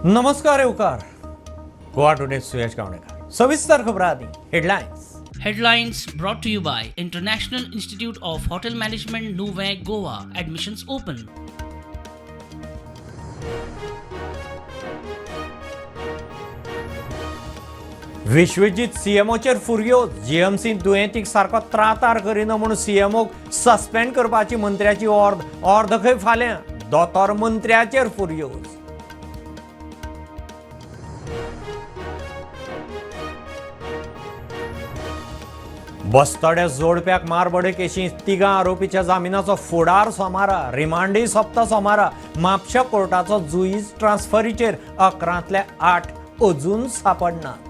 नमस्कार येवकार. गोवा टुडे सुयश गावणेकर. सविस्तर खबर आदी headlines. Headlines brought to you by International Institute of Hotel Management, Nuvei, Goa. Admissions open. Vishwajit सीएमओचेर फुर्योज. जीएमसीन दुयेंतीक सारको त्रातार करिना म्हणून सीएमओक सस्पेंड करपाची मंत्र्याची ऑर्द खंय फाल्यां. दोतोर मंत्र्याचेर फुर्योज. बस्तोड्या जोडप्याक मारबडे केशींत तिगां आरोपीच्या जामिनाचो फुडार सोमारा. रिमांडूय सोंपता सोमारा. म्हापशा कोर्टाचो जुईज ट्रान्सफरीचेर 11तले 8 अजून सापडनात.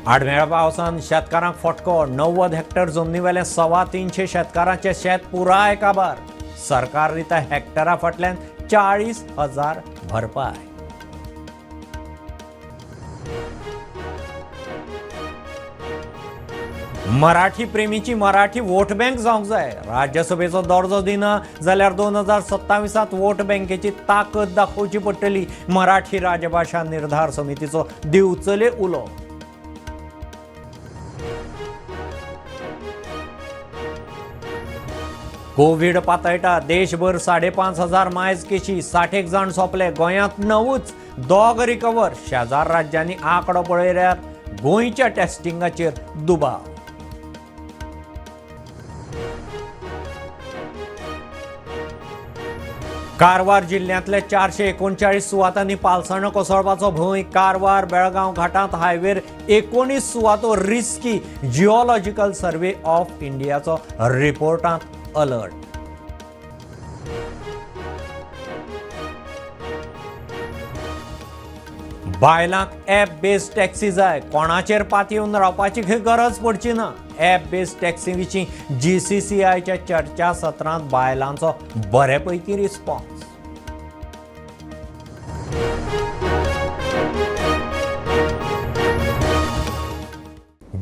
आडमेळा पावसान शेतकारांक फटको. 90 हेक्टर जमनीवेले 325 शेतकारांचे शेत पुराय काबार. सरकार दिता हेक्टरा फाटल्यान 40,000 भरपाय. मराठी प्रेमीची मराठी वोट बँक जावंक जाय. राज्यसभेचो दर्जो दिना जाल्यार 2027 वोट बँकेची ताकद दाखोवची पडटली. मराठी राजभाषा निर्धार समितीचो दिवचले उलो. कोविड पातळटा. देशभर 5,500 मायज केशी. 60 जाण सोंपले. गोंयांत 9च दोग रिकवर. शेजार राज्यांनी आंकडो पळयल्यार गोंयच्या टेस्टिंगाचेर दुबाव. कारवार जिल्ल्यांतले 439 सुवातांनी पालसाणो कोसळपाचो भंय. कारवार बेळगांव घाटांत हायवेर 19 सुवातो रिस्की. जिओलॉजिकल सर्वे ऑफ इंडियाचो रिपोर्टांत अलर्ट. बायलांक ॲप बेस्ड टॅक्सी जाय. कोणाचेर पात येवन रावपाची खंय गरज पडची ना. ॲप बेस्ड टॅक्सी विशीं GCCIच्या चर्चा सत्रांत बायलांचो बऱ्यापैकी रिस्पॉन्स.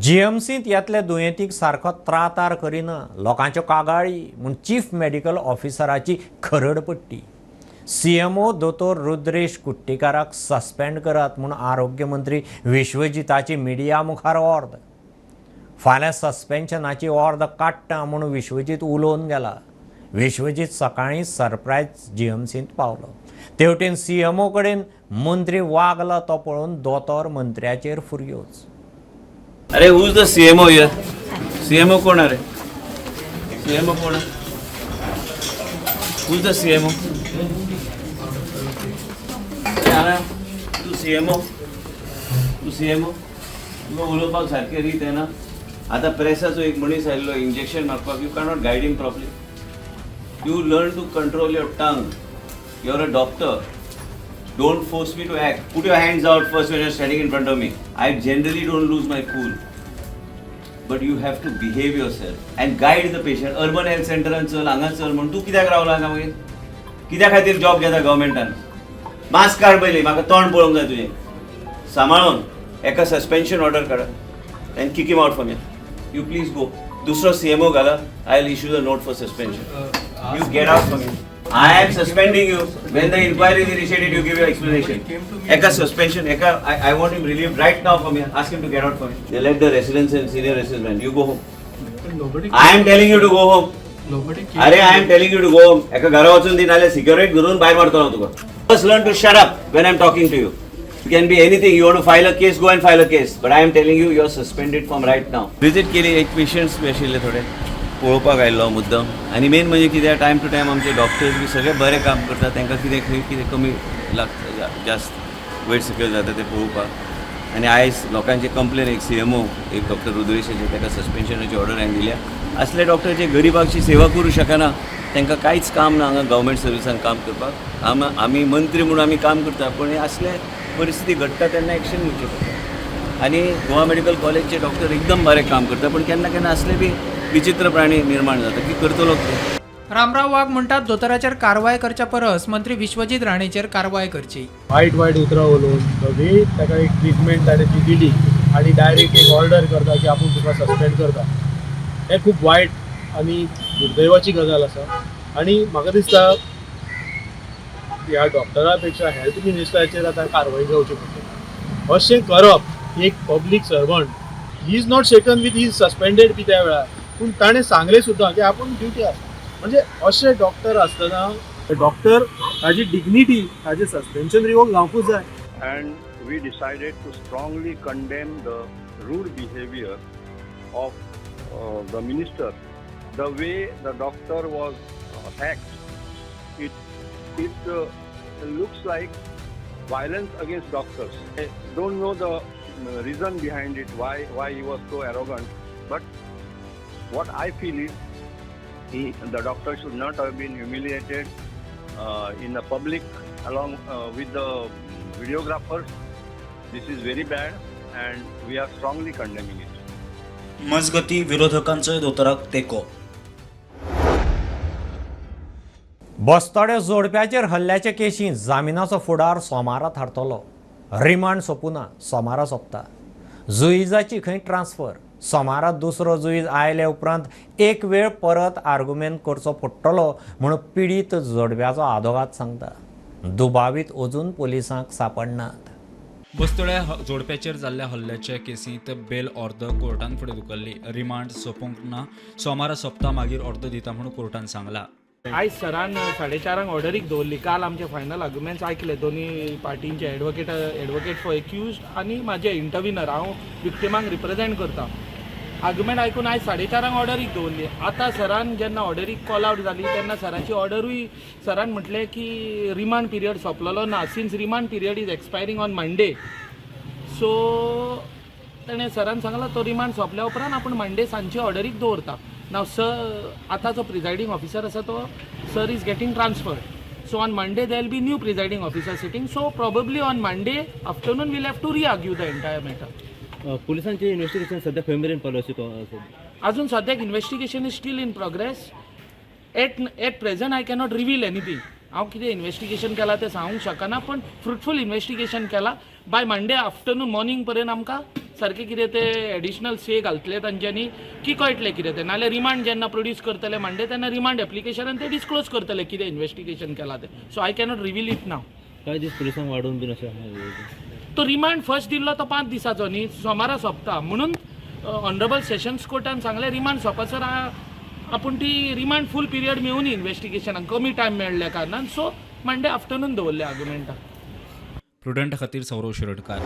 जीएमसींत येतले दुयेंतीक सारको त्रातार करिना. लोकांच्यो कागाळी म्हूण चीफ मेडिकल ऑफिसराची खरड पडटी. सीएमओ दोतोर रुद्रेश कुट्टीकाराक सस्पेंड करात म्हूण आरोग्य मंत्री विश्वजिताची मिडिया मुखार ऑर्द. फाल्यां सस्पेन्शनाची ऑर्द काडटा म्हूण विश्वजीत उलोवन गेला. विश्वजीत सकाळीं सरप्रायज जीएमसींत पावलो. तेवटेन सीएमओ कडेन मंत्री वागला तो पळोवन दोतोर मंत्र्याचेर फुर्योज. अरे who is the CMO here? CMO कोण अरे? सीएमओ कोण? Who is the CMO? तू सीएमओ? तू सीएमओ? तुका उलोवपाक सारकें रीत येना. आतां प्रेसाचो एक मनीस आयिल्लो इंजेक्शन मारपाक. You cannot guide him properly. You learn to control your tongue. You are a doctor. Don't force me to act. Put your hands out first when you're standing in front of me. I generally don't lose my cool. But you have to behave yourself and guide the patient. Urban health center and चल हांगा चल म्हण तूं कित्याक रावला हांगा मागीर? कित्या खातीर जॉब घेता गव्हर्मेंटान? मास्क काड पयलीं. म्हाका तोंड पळोवंक जाय तुजें. सांबाळून एका सस्पेन्शन ऑर्डर काडा and kick him out from here. You please go. दुसरो सीएमओ घाला. I'll issue the note for suspension. You get out from here. I am suspending you. When the inquiry is initiated, you give your explanation. Eka suspension. Eka, I want him relieved right now from here. Ask him to get out from here. They let the residents and senior residents. You go home. I am telling you to go home. Are I am telling you to go home. Eka घरा वचून दी नाल्यार security धरून भायर मारतलो तुका. Just learn to shut up when I am talking to you. It can be anything. You want to file a case, go and file a case. But I am telling you, you are suspended from right now. Visit केली एक patients बी आशिल्ले थोडे. पळोवपाक आयिल्लो मुद्दम. आनी main म्हणजे कितें टायम टू टायम आमचे डॉक्टर्स बी सगळे बरें काम करतात. तांकां कितें खंय कितें कमी लागता जास्त वयर सकयल जाता तें पळोवपाक. आनी आयज लोकांचे कंप्लेन एक सीएमओ एक डॉक्टर रुद्रेशाची ताका सस्पेन्शनाची ऑर्डर हांवें दिल्या. असले डॉक्टर जे गरिबाची सेवा करूं शकना तांकां कांयच काम ना हांगा गव्हर्मेंट सर्विसान काम करपाक. आमी मंत्री म्हणून आमी काम करता पूण हे असले परिस्थिती घडटा तेन्ना एक्शन घेवची पडटा. आनी गोवा मेडिकल कॉलेजचे डॉक्टर एकदम बरें काम करता पूण केन्ना केन्ना असले बी विचित्र प्राणी निर्माण जाता की करतलो ते. रामराव वाघ म्हणतात दोतोराचेर कारवाय करच्या परस मंत्री विश्वजीत राणेचेर कारवाय करची. वायट उतरां उलोवन सगळी ताका एक ट्रिटमेंट ताणें ती दिली आनी डायरेक्ट एक ऑर्डर करता की आपूण तुका सस्पेंड करता. हें खूब वायट आनी दुर्दैवाची गजाल आसा आनी म्हाका दिसता ह्या डॉक्टरा पेक्षा हेल्थ मिनिस्टराचेर आतां कारवाय जावची पडटली. अशें करप एक public servant he is not shaken with he suspended be त्या वेळार, पूण ताणें सांगलें सुद्दां की आपूण ड्युटी आसा. म्हणजे अशे डॉक्टर आसतना डॉक्टर ताजी डिग्निटी ताजें सस्पेन्शन रिवोक जावंकूच जाय. And we decided to strongly condemn the rude behavior of the minister. The way the doctor was hacked, it looks like violence against doctors. I don't know the reason behind it, why he was so arrogant, but what I feel is the doctor should not have been humiliated in the public along with the videographers. This is very bad and we are strongly condemning it. मजगती विरोधकांचो दोतोराक तेको. बस्तोड्या जोडप्याचेर हल्ल्याचे केशींत जामिनाचो फुडार सोमारा थारतलो. Remand सोंपुना, सोमारा सोंपता. जुईजाची खंय ट्रान्सफर. सोमारा दुसरो जुईज आयले उपरांत एक वेळ परत आर्ग्युमेंट करचो पडटलो म्हूण पिडीत जोडप्याचो आदोगाद सांगता. दुबावीत अजून पुलिसांक सांपडनात. बस्तोड्या जोडप्याचेर जाल्ल्या हल्ल्याचे केसींत बेल अर्द कोर्टान फुडें धुकल्ली. रिमांड सोंपूंक ना, सोमारा सोंपता मागीर अर्द दिता म्हणून कोर्टान सांगला. आयज सरान 4:30 ऑर्डरीक दवरली. काल आमचे फायनल आर्ग्युमेंट्स आयकले दोन्ही पार्टींचे एडवोकेट फॉर एक्यूज्ड आनी म्हाजे इंटरव्युनर. हांव विक्टिमांक रिप्रेझेंट करता. आर्ग्युमेंट आयकून आयज 4:30 ऑर्डरीक दवरली. आतां सरान जेन्ना ऑर्डरीक कॉल आवट जाली तेन्ना सराची ऑर्डरूय सरान म्हटलें की रिमांड पिरियड सोंपलेलो ना, since remand period is expiring on Monday. So ताणें सरान सांगला तो रिमांड सोंपल्या उपरांत आपूण मंडे सांजची ऑर्डरीक दवरता. नाव सर आतां जो प्रिजायडींग ऑफिसर आसा तो sir is getting transferred. So on Monday there will be new presiding officer sitting. So probably on Monday afternoon will have to reargue the entire matter. पुलिसांचे इन्व्हेस्टिगेशन सध्या खंय मेरेन पावलें अशें अजून सद्याक investigation is still in progress. At present I cannot reveal anything. हांव कितें इन्व्हेस्टिगेशन केलां तें सांगूंक शकना, पण फ्रुटफूल इन्व्हेस्टिगेशन केलां. बाय मंडे आफ्टरनून मॉर्निंग पर्यंत आमकां सारकें कितें तें एडिशनल से घालतले तांच्यांनी की कळटलें कितें तें. नाल्यार रिमांड जेन्ना प्रोड्यूस करतले मंडे तेन्ना रिमांड एप्लिकेशनान ते डिस्क्लोज करतले कितें इन्व्हेस्टिगेशन केलां तें. So I cannot reveal it नाव. कांय दीस पुलिसांक वाडोवन बीन अशें तो रिमांड फर्स्ट दिल्लो तो 5 दिसाचो न्ही, सोमारा सोंपता म्हणून ऑनरेबल सेशन्स कोर्टान सांगलें रिमांड सोंपसर आपूण ती रिमांड फूल पिरियड मेळून इन्व्हेस्टिगेशनाक कमी टायम मेळ्ळ्या कारणान सो मंडे आफ्टरनून दवरले आर्ग्युमेंटाक. प्रुडंट खातीर सौरव शिरोडकार.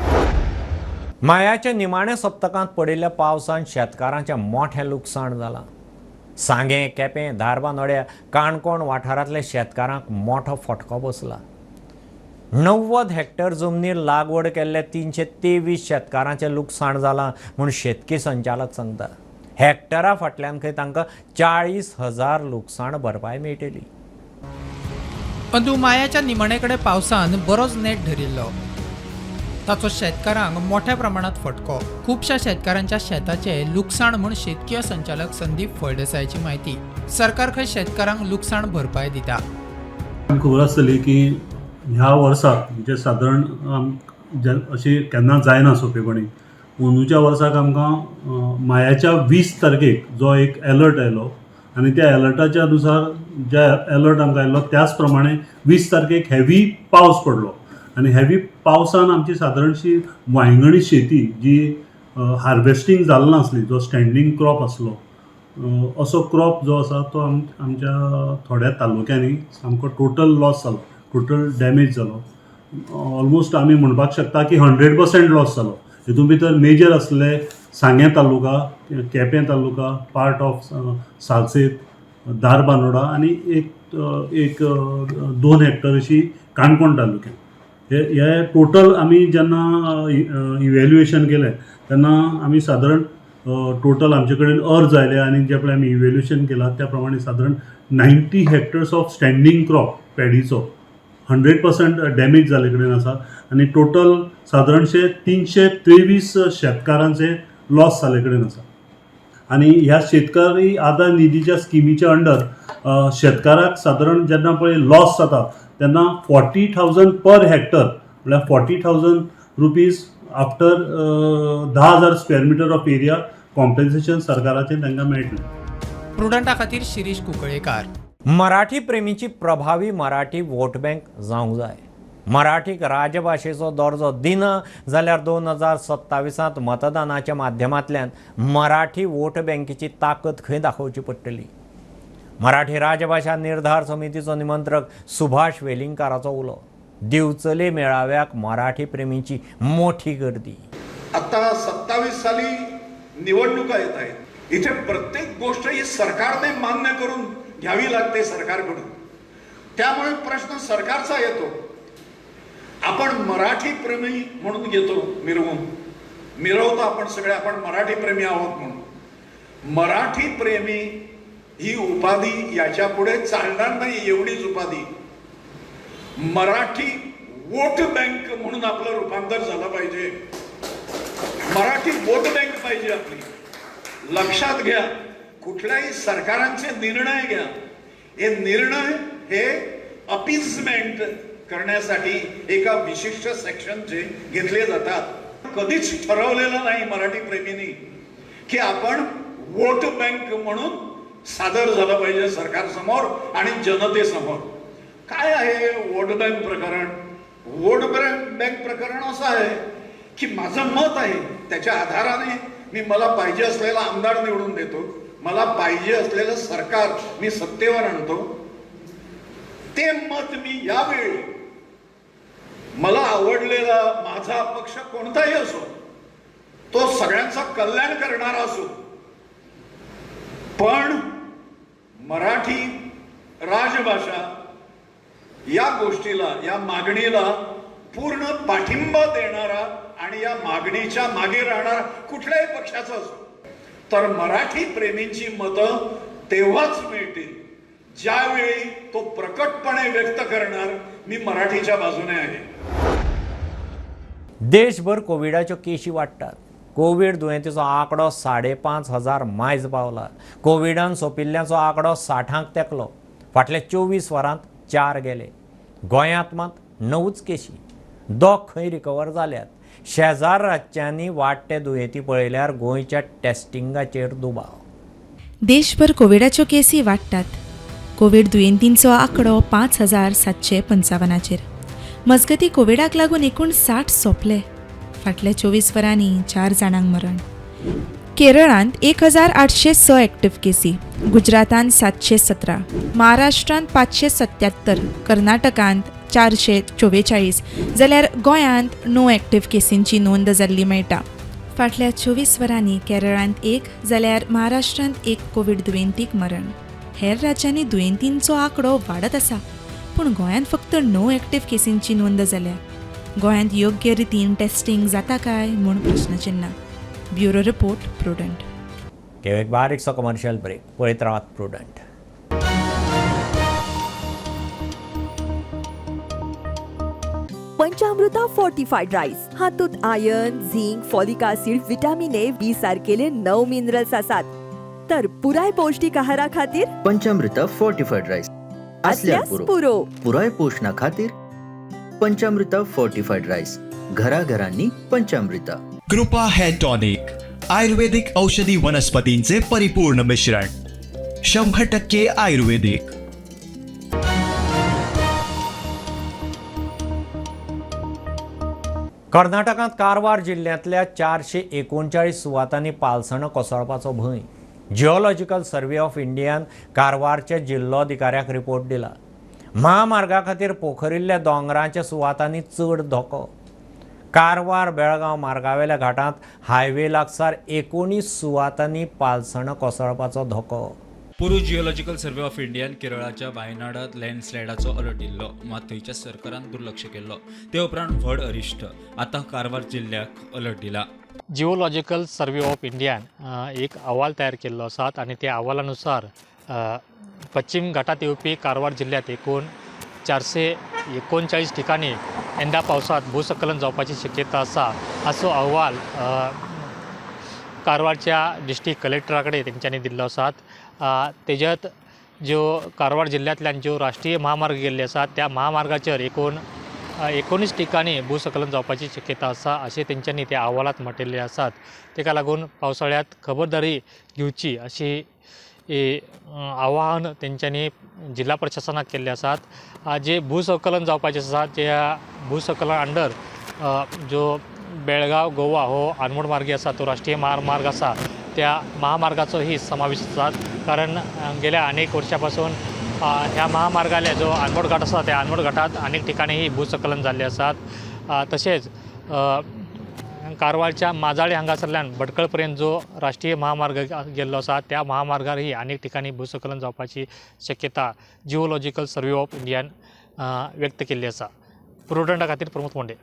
मायाच्या निमाण्या सप्तकांत पडिल्ल्या पावसान शेतकारांचें मोठें लुकसाण जालां. सांगे, केपें, धारबांदोड्या, काणकोण वाठारांतल्या शेतकारांक मोठो फटको बसला. 90 हेक्टर जमनीर लागवड केल्ल्या 323 शेतकारांचें लुकसाण जालां म्हूण शेतकी संचालक सांगता. हेक्टरा फाटल्यान खंय तांकां 40,000 लुकसाण भरपाय मेळटली. अंदू मायाच्या निमणे कडेन पावसान बरोच नेट धरिल्लो. ताचो शेतकारांक मोठ्या प्रमाणात फटको. खुबशा शेतकारांच्या शेताचे लुकसाण म्हूण शेतकीय संचालक संदीप फळदेसायची म्हायती. सरकार खंय शेतकारांक लुकसाण भरपाय दिता. खबर आसतली की ह्या वर्साक म्हणजे सादारण अशी केन्ना जायना सोंपेपणी. अंदूच्या वर्साक आमकां मायाच्या 20 तारखेक जो एक अलर्ट आयलो आनी त्या अलर्टाच्या अनुसार जे अलर्ट आमकां आयलो त्याच प्रमाणे 20 तारखेक हेवी पावस पडलो. आनी हेवी पावसान आमची सादारणशी वांयगणी शेती जी हार्वेस्टींग जाल्लो नासली, जो स्टँडींग क्रॉप आसलो, असो क्रॉप जो आसा तो आमच्या थोड्या तालुक्यांनी सामको टोटल लॉस जालो, टोटल डॅमेज जालो. ऑलमोस्ट आमी म्हणपाक शकता की 100% लॉस जालो. हितून भितर मेजर आसले सांगे तालुका, केपें तालुका, पार्ट ऑफ सालसेत, धारबांदोडा आनी एक 2 हेक्टर अशी काणकोण तालुक्यात. हे टोटल आमी जेन्ना इवॅल्युएशन केलें तेन्ना आमी सादारण टोटल आमचे कडेन अर्ज आयले आनी जे पळय आमी इवॅल्युएशन केलां त्या प्रमाणे सादारण 90 हेक्टर्स ऑफ स्टँडींग क्रॉप पॅडीचो 100% डॅमेज जाले कडेन आसा. आनी टोटल सादारणशे 323 शेतकारांचे लॉस जाले कडेन आसा. आनी ह्या शेतकरी आदार निधीच्या स्किमीच्या अंडर शेतकाराक सादारण जेन्ना पळय लॉस जाता तेन्ना 40,000 पर हेक्टर म्हळ्यार 40,000 rupees after 10,000 square metre of area compensation सरकाराचें तांकां मेळटलें. प्रुडंटा खातीर शिरीष कुंकळेकार. मराठी प्रेमीची प्रभावी मराठी वोट बँक जावंक जाय. मराठीक राजभाशेचो दर्जो दिना जाल्यार 2027 मतदानाच्या माध्यमांतल्यान मराठी वोट बँकेची ताकद खंय दाखोवची पडटली. मराठी राजभाशा निर्धार समितीचो निमंत्रक सुभाष वेलिंगकाराचो उलो. दिवचले मेळाव्याक मराठी प्रेमींची मोठी गर्दी. आता 27 साली निवडणुका येत आहेत. इथे प्रत्येक गोष्ट ही सरकारने मान्य करून घ्यावी लागते सरकारकडून. त्यामुळे प्रश्न सरकारचा येतो. आपण मराठी प्रेमी म्हणून घेतो मिरवतो आपण सगळे, आपण मराठी प्रेमी आहोत म्हणून. मराठी प्रेमी ही उपाधी याच्या पुढे चालणार नाही. एवढीच उपाधी मराठी वोट बँक म्हणून आपलं रूपांतर झालं पाहिजे. मराठी वोट बँक पाहिजे आपली. लक्षात घ्या, कुठल्याही सरकारांचे निर्णय घ्या, हे निर्णय हे अपीजमेंट करण्यासाठी एका विशिष्ट सेक्शनचे घेतले जातात. कधीच ठरवलेलं नाही मराठी प्रेमींनी की आपण वोट बँक म्हणून सादर झालं पाहिजे सरकारसमोर आणि जनतेसमोर. काय आहे वोट बँक प्रकरण? वोट बँक प्रकरण असं आहे की माझं मत आहे, त्याच्या आधाराने मी मला पाहिजे असलेला आमदार निवडून देतो, मला पाहिजे असलेलं सरकार मी सत्तेवर आणतो. ते मत मी यावेळी मला आवडलेला माझा पक्ष कोणताही असो, तो सगळ्यांचा कल्याण करणारा असो, पण मराठी राजभाषा या गोष्टीला, या मागणीला पूर्ण पाठिंबा देणारा आणि या मागणीच्या मागे राहणारा कुठल्याही पक्षाचा असो, तर मराठी प्रेमींची मतं तेव्हाच मिळतील ज्यावेळी तो प्रकटपणे व्यक्त करणार मी मराठीच्या बाजूने आहे. देशभर कोविडाच्यो केशी वाडटात. कोविड दुयेंतीचो आंकडो 5,500 मायज पावला. कोविडान सोंपिल्ल्यांचो आंकडो 60क तेंकलो. फाटल्या 24 वरांत 4 गेले. गोंयांत मात 9च केशी. दोग खंय रिकवर जाल्यात. शेजार राज्यांनी वाडटे दुयेंती पळयल्यार गोंयच्या टेस्टिंगाचेर दुबाव. देशभर कोविडाच्यो केसी वाडटात. कोविड दुयेंतींचो आंकडो 5,755. मजगतीं कोविडाक लागून एकूण 60 सोंपले. फाटल्या 24 वरांनी 4 जाणांक मरण. केरळांत 1,806 एक्टिव्ह केसी, गुजरातांत 717, महाराष्ट्रांत 577, कर्नाटकांत 444, जाल्यार गोंयांत 9 एक्टिव्ह केसींची नोंद जाल्ली मेळटा. फाटल्या 24 वरांनी केरळांत 1 जाल्यार महाराष्ट्रांत 1 कोविड दुयेंतीक मरण. हेर राज्यांनी दुयेंतींचो आंकडो वाडत आसा, पूण गोंयांत फक्त 9 एक्टिव्ह केसींची नोंद जाल्या. गोंयांत योग्य रितीन टेस्टिंग जाता काय म्हूण प्रश्नचिन्ह. Bureau report, Prudent. एक बारीकसो कमर्शियल ब्रेक. पळयत रावात प्रुडंट. पंचामृता फोर्टिफाईड राईस हातूंत iron, zinc, folic acid, vitamin A, B सारकेले 9 मिनरल्स आसात. तर पुराय पौष्टिक आहारा खातीर पंचामृता फोर्टिफाईड राईस असल्यास पुरो. पुराय पोषणा खातीर पंचामृता फोर्टिफाईड राईस. घराघरांनी पंचामृता. कृपा हेअर टॉनिक, आयुर्वेदिक औषधी वनस्पतींचे परिपूर्ण मिश्रण, 100% आयुर्वेदिक. कर्नाटकांत कारवार जिल्ल्यांतल्या 439 सुवातांनी पालसणो कोसळपाचो भंय. जिओलॉजिकल सर्वे ऑफ इंडियान कारवारच्या जिल्लोधिकाऱ्याक रिपोर्ट दिला. महामार्गा खातीर पोखरिल्ल्या दोंगरांच्या सुवातांनी चड धोको. कारवार बेळगांव मार्गावेल्या घाटांत हायवे लागसार 19 सुवातांनी पालसणो कोसळपाचो धोको. पुरू जिओलॉजिकल सर्वे ऑफ इंडियान केरळाच्या वायनाडात लँडस्लायडाचो अलर्ट दिल्लो, मात थंयच्या सरकारान दुर्लक्ष केल्लो. ते उपरांत व्हड अरिश्ट. आतां कारवार जिल्ल्याक अलर्ट दिला. जिओलॉजिकल सर्वे ऑफ इंडियान एक अहवाल तयार केल्लो आसात आनी त्या अहवालानुसार पश्चिम घाटात येवपी कारवार जिल्ह्यात एकूण 439 ठिकाणी यंदा पावसात भूस्खलन जावपाची शक्यता आसा, असो अहवाल कारवारच्या डिस्ट्रिक्ट कलेक्टरा कडेन तेंच्यांनी दिल्लो आसात. तेज्यात ज्यो कारवार जिल्ल्यांतल्यान ज्यो राष्ट्रीय महामार्ग गेल्ले आसात त्या महामार्गाचेर एकूण 19 ठिकाणी भूस्खलन जावपाची शक्यता आसा अशें तेंच्यांनी त्या अहवालात म्हटलेले आसात. तेका लागून पावसाळ्यांत खबरदारी घेवची अशी आवाहन तेंच्यांनी जिल्हा प्रशासनाक केल्ले आसात. जे भूसंकलन जावपाचें आसा त्या भूसंकलन अंडर जो बेळगाव गोवा हो आनमोड मार्गी आसा तो राष्ट्रीय महामार्ग आसा त्या महामार्गाचोही समावेश आसा. कारण गेल्या अनेक वर्षां पासून ह्या महामार्गाले जो आनमोड घाट आसा त्या आनमोड घाटात अनेक ठिकाणी भूसंकलन जाल्ले आसात. तशेंच कारवारच्या माजाळे हांगासरल्यान भटकळ पर्यंत जो राष्ट्रीय महामार्ग गेल्लो आसा त्या महामार्गारही अनेक ठिकाणी भूसंकलन जावपाची शक्यता जिओलॉजिकल सर्वे ऑफ इंडियान व्यक्त केल्ली आसा. प्रुडंटा खातीर प्रमोद मोंडे.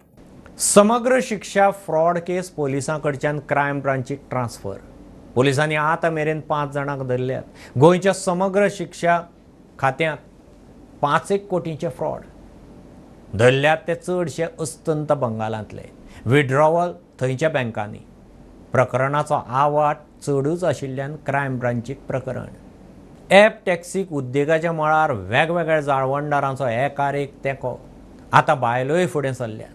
समग्र शिक्षा फ्रॉड केस पोलिसां कडच्यान क्रायम ब्रांचीक ट्रान्सफर. पोलिसांनी आतां मेरेन 5 जाणांक धरल्यात. गोंयच्या समग्र शिक्षा खात्यांत 5 कोटींचे फ्रॉड धरल्यात. ते चडशे अस्तंत बंगालांतले. विड्रॉवल थंयच्या बँकांनी. प्रकरणाचो आवाठ चडूच आशिल्ल्यान क्रायम ब्रांचीक प्रकरण. ॲप टॅक्सीक उद्देगाच्या मळार वेगवेगळ्या जाळवणदारांचो एकार एक तेंको. आतां बायलोय फुडें सरल्यात.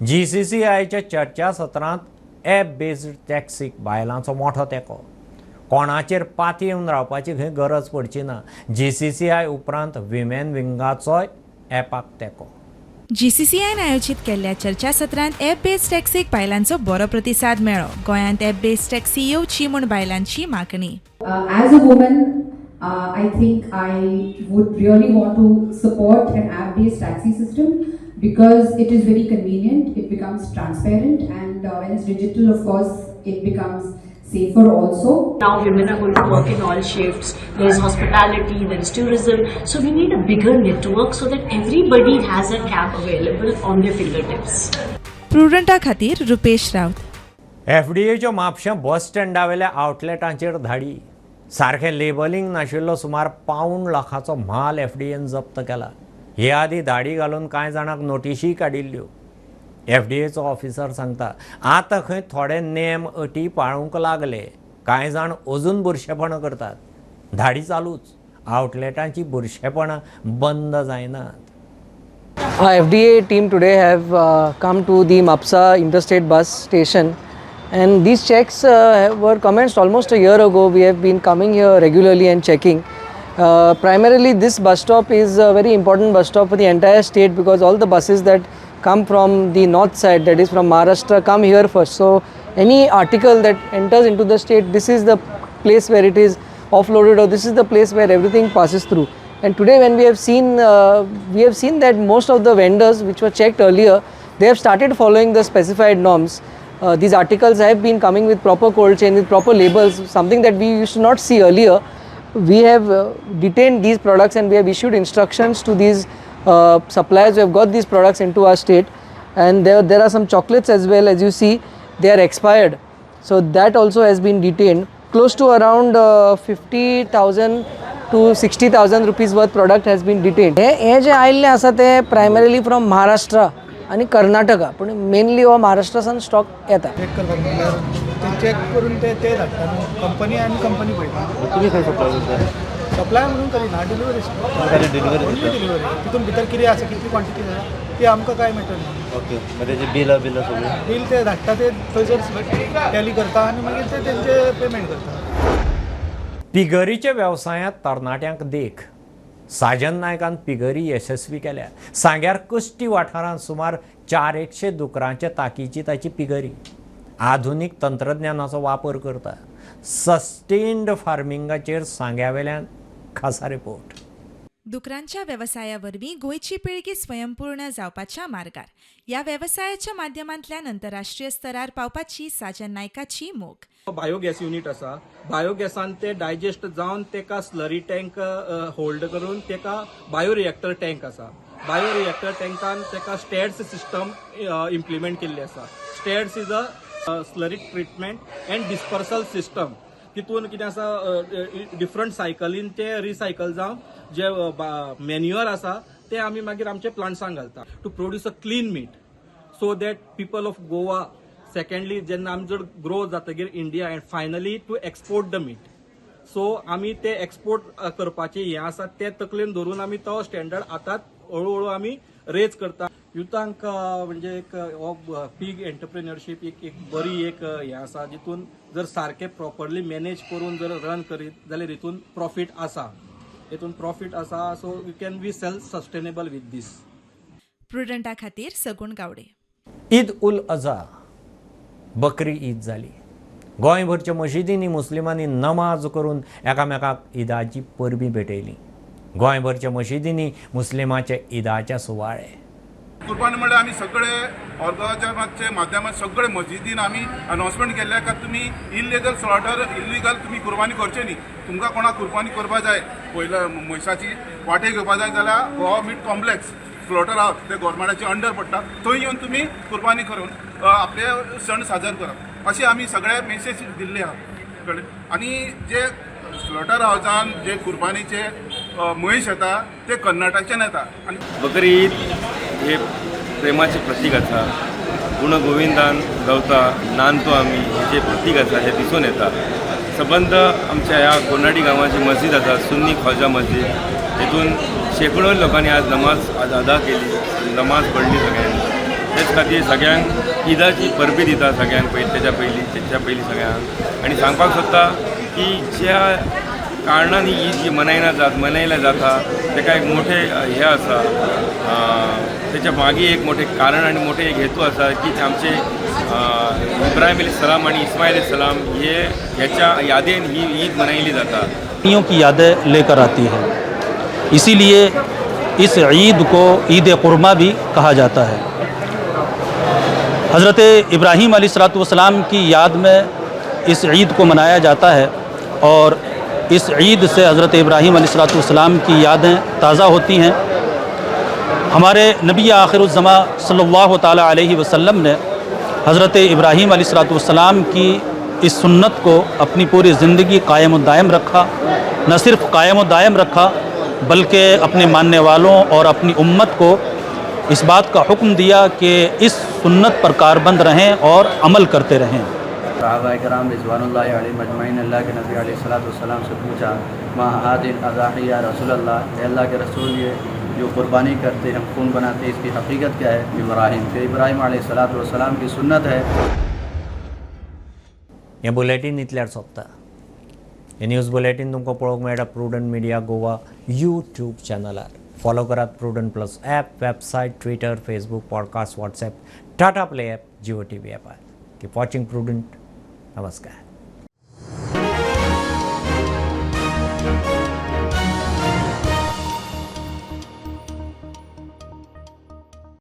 GCCIच्या चर्चा सत्रांत ॲप बेस्ड टॅक्सीक बायलांचो मोठो तेंको. कोणाचेर पाती येवन रावपाची खंय गरज पडची ना. GCCI उपरांत विमेन विंगाचोय ॲपाक तेंको. GCCIन आयोजीत केल्ल्या चर्चा सत्रांत ॲप बेस्ड टॅक्सीक बायलांचो बरो प्रतिसाद मेळ्ळो. गोंयांत ॲप बेस्ड टॅक्सी येवची म्हूण बायलांची मागणी. As a woman, I think I would really want to support an app-based taxi system because it is very convenient, it becomes transparent, and when it's digital, of course, it becomes safer also. Now women are going to work in all shifts. There is hospitality, there is tourism. So we need a bigger network so that everybody has a cab available on their fingertips. प्रुडंटा खातीर रुपेश रावत. FDAच्यो म्हापशां बस स्टँडावेल्या आउटलेटांचेर धाडी. सारकें labelling नाशिल्लो सुमार £1 लाखाचो म्हाल FDAन जप्त केला. हे आदी धाडी घालून कांय जाणांक नोटीशी काडिल्ल्यो. FDAचो ऑफिसर सांगता आतां खंय थोडे नेम अटी पाळूंक लागले. कांय जाण अजून बुरशेपणां करतात. धाडी चालूच. आउटलेटांची बुरशेपणां बंद जायनात. Our FDA team today have come to the Mapsa interstate bus station, and these checks were commenced almost a year ago. We have been coming here regularly and checking. Primarily this bus stop is a very important bus stop for the entire state because all the buses that come from the north side, that is from Maharashtra, come here first. So any article that enters into the state, this is the place where it is offloaded, or this is the place where everything passes through. And today when we have seen that most of the vendors which were checked earlier, they have started following the specified norms. These articles have been coming with proper cold chain, with proper labels, something that we used to not see earlier. We have detained these products and we have issued instructions to these suppliers who have got these products into our state. And there are some chocolates as well, as you see, they are expired. So that also has been detained. Close to around 50,000 to 60,000 rupees worth product has been detained. हे जे आयिल्ले आसा ते primarily from Maharashtra आणि कर्नाटका, पण mainly हो महाराष्ट्रासान stock येता. Check करपाक म्हणल्यार ते चेक करून ते धाडटा कंपनी आनी कंपनी पळयता. तुम्ही काय सप्लाय करता? सप्लाय म्हणून करिना, डिलिव्हरी तितून भितर कितें आसा, कितली क्वॉन्टिटी आसा ती आमकां काय मेळटली. ओके, तेजे बिल सगळें बील ते धाडटा, ते थंयसर टॅली करता आनी मागीर ते तेंचे पेमेंट करता. पिगरीच्या वेवसायांत तरणाट्यांक देख. साजन नायकान पिगरी यशस्वी केल्या. सांग्यार कश्टी वाठारांत सुमार 400 दुकरांच्या तांकीची ताची पिगरी. आधुनीक तंत्रज्ञानाचो वापर करता. सस्टेन्ड फार्मिंगाचेर सांग्यावेल्यान खासा रिपोर्ट. दुकरांच्या व्यवसाया वरवीं गोंयची पिळगी स्वयंपूर्ण जावपाच्या मार्गार. ह्या वेवसायाच्या माध्यमांतल्यान आंतरराष्ट्रीय स्तरार पावपाची साजन नायकाची मोख. बायोगॅस युनिट आसा. बायोगॅसान ते डायजेस्ट जावन तेका स्लरी टँक होल्ड करून तेका बायोरिएक्टर टँक आसा. बायोरिएक्टर टँकान तेका स्टेड्स सिस्टम इम्प्लिमेंट केल्ली आसा. STEDS is a slurry treatment and dispersal system. तितून कितें आसा, डिफरंट सायकलीन ते रिसायकल जावन जे मॅन्युअर आसा ते आमी मागीर आमच्या प्लांट्सांक घालता to produce a clean meat, so that people of Goa secondly जेन्ना आमी जर ग्रो जातकीर India and finally to export the meat. So आमी ते एक्सपोर्ट करपाचे हें आसा ते तकलेन धरून आमी तो स्टँडर्ड आतांच हळूहळू आमी रेज करता. युथांक म्हणजे एक पीग एंटरप्रेन्युअरशीप एक बरी एक हें आसा जितून जर सारकें प्रॉपरली मॅनेज करून जर रन करीत जाल्यार हितून प्रॉफीट आसा so you can be self sustainable with this. प्रुडंटा खातीर सगूण गावडे. ईद उल अझा बकरी ईद जाली. गोंयभरच्या मशिदींनी मुस्लिमांनी नमाज करून एकामेकाक ईदाची परबीं भेटयली. गोंयभरच्या मशिदींनी मुस्लिमाचे ईदाचे सुवाळे. कुर्बानी म्हणल्यार आमी सगळे ऑर्गनायझेशनाचे माध्यमात सगळे मस्जिदीन आमी अनाउन्समेंट केल्ले का तुमी इल्लिगल तुमी कुर्बानी करचे न्ही. तुमकां कोणाक कुर्बानी करपा जाय पयल्या म्हैसाची वाटे घेवपा जाय जाल्यार गोवा मीट कॉम्प्लेक्स स्लॉटर हावस ते गव्हर्मेंटाचे अंडर पडटा थंय येवन तुमी कुर्बानी करून आपले सण साजर करप अशी आमी सगळे मेसेज दिल्ली आहा. आनी जे स्लॉटर हावसान जे कुर्बानीचे म्हैस येता ते कर्नाटकच्यान येता. आनी बकरी ईद हे प्रेमाचे प्रतीक आसा. गुण गोविंदान गावता नांदतो आमी हेचे प्रतीक आसा हे दिसून येता. सबंद आमच्या ह्या कोर्नाडी गांवाची मस्जिद आसा सुन्नी ख्वाजा मस्जिद. हेतून शेकडो लोकांनी आज नमाज अदा केली, नमाज पडली सगळ्यांनी. तेच खातीर सगळ्यांक ईदाची परबी दिता सगळ्यांक तेच्या पयलीं सगळ्यांक. आनी सांगपाक सोदता की ज्या कारणान ही ईद जी मनयल्या जाता तेका एक मोठे हे आसा, त्याच्या मागे एक मोठे कारण आणि मोठे एक हेतू आसा की आमचे इब्राहिम अलैहिस्सलाम आणि इस्माईल अलैहिस्सलाम ह्याच्या यादेन ही ईद मनयली जाता. की यादें लेकर आती है, इसीलिए इस ईद को ईद कुर्मा भी कहा जाता है. हज़रत इब्राहीम अलैहिस्सलाम की याद में इस ईद को मनाया जाता है और इस ईद से हज़रत इब्राहीम अलैहिस्सलाम की यादें ताज़ा होती हैं. हमारे नबी आखिरुज़्ज़मा सल्लल्लाहु ताला अलैहि वसल्लम ने हज़रत इब्राहीम अलैहिस्सलाम की इस सुन्नत को अपनी पूरी ज़िंदगी कायम दायम रखा. न सिर्फ कायम दायम रखा बल्कि अपने मानने वालों और अपनी उम्मत को इस बात का हुक्म दिया कि इस सुन्नत पर कारबंद रहें और अमल करते रहें. सहाबा-ए-किराम रिज़वानुल्लाहि अलैहिम अजमईन अल्लाह के नबी अलैहिस्सलाम से पूछा मा हादिल अज़ाही या रसूलल्लाह, अल्लाह के रसूल ये जो कुर्बानी करते हैं खून बनाते हैं इसकी हकीकत क्या है. इब्राहिम के इब्राहिम अलैहिस्सलाम की सुन्नत है. हे बुलेटीन इतल्यार सोंपता. हे न्यूज बुलेटीन तुमकां पळोवंक मेळटा प्रुडंट मिडिया गोवा यूट्यूब चॅनलार. फॉलो करात Prudent plus app, website, Twitter, Facebook, podcast, WhatsApp, Tata Play app, Jio TV ॲपार. Keep watching Prudent. नमस्कार.